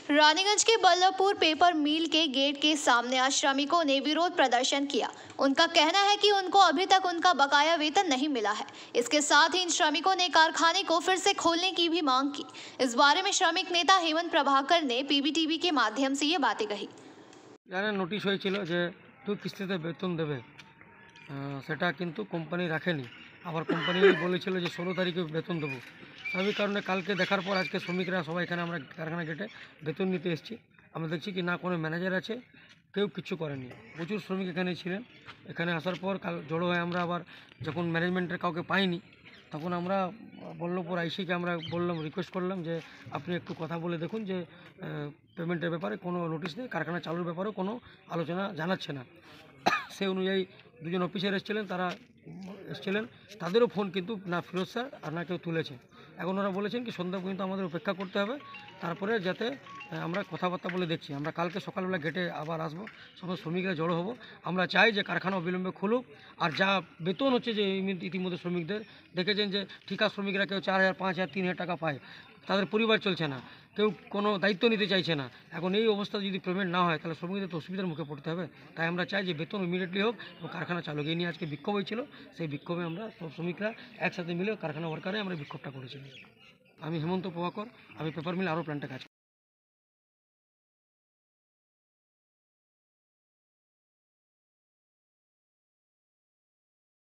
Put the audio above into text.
रानीगंज के बल्लभपुर पेपर मिल के गेट के सामने आज श्रमिकों ने विरोध प्रदर्शन किया। उनका कहना है कि उनको अभी तक उनका बकाया वेतन नहीं मिला है। इसके साथ ही इन श्रमिकों ने कारखाने को फिर से खोलने की भी मांग की। इस बारे में श्रमिक नेता हेमंत प्रभाकर ने पीबीटीवी के माध्यम से ये बातें कही। নোটিশ হয়েছিল যে তুই কিস্তিতে বেতন দেবে, সেটা কিন্তু কোম্পানি রাখেনি। আবার কোম্পানি বলেছিল যে 16 তারিখে বেতন দেবো। স্বাভাবিক কারণে কালকে দেখার পর আজকে শ্রমিকরা সবাই এখানে আমরা কারখানা গেটে বেতন নিতে এসেছি। আমরা দেখছি কি না কোনো ম্যানেজার আছে, কেউ কিচ্ছু করেনি। প্রচুর শ্রমিক এখানে ছিলেন। এখানে আসার পর কাল জড়ো হয়ে আমরা আবার যখন ম্যানেজমেন্টের কাউকে পাইনি, তখন আমরা বল্লভপুর আইসিকে আমরা বললাম, রিকোয়েস্ট করলাম যে আপনি একটু কথা বলে দেখুন যে পেমেন্টের ব্যাপারে কোনো নোটিশ নেই, কারখানা চালুর ব্যাপারেও কোনো আলোচনা জানাচ্ছে না। সেই অনুযায়ী দুজন অফিসার এসেছিলেন, তারা এসেছিলেন, তাদেরও ফোন কিন্তু না ফিরোজ স্যার আর না কেউ তুলেছে। এখন ওরা বলেছেন কি সন্ধ্যা পর্যন্ত আমাদের অপেক্ষা করতে হবে, তারপরে যাতে আমরা কথাবার্তা বলে দেখছি। আমরা কালকে সকালবেলা গেটে আবার আসবো, সমস্ত শ্রমিকরা জড়ো হবো। আমরা চাই যে কারখানা অবিলম্বে খুলুক। আর যা বেতন হচ্ছে যে ইতিমধ্যে শ্রমিকদের দেখেছেন যে ঠিকা শ্রমিকরা কেউ 4,000, 5,000, 3,000 টাকা পায়, তাদের পরিবার চলছে না, কেউ কোনো দায়িত্ব নিতে চাইছে না। এখন এই অবস্থা যদি পেমেন্ট না হয় তাহলে শ্রমিকদের তো অসুবিধার মুখে পড়তে হবে। তাই আমরা চাই যে বেতন ইমিডিয়েটলি হোক এবং কারখানা চালু। এই নিয়ে আজকে বিক্ষোভ হয়েছিল, সেই বিক্ষোভে আমরা সব শ্রমিকরা একসাথে মিলে কারখানা ওয়ার্কারে আমরা বিক্ষোভটা করেছিলাম। আমি হেমন্ত প্রভাকর, আমি পেপার মিল আরও প্ল্যান্টে কাজ করি।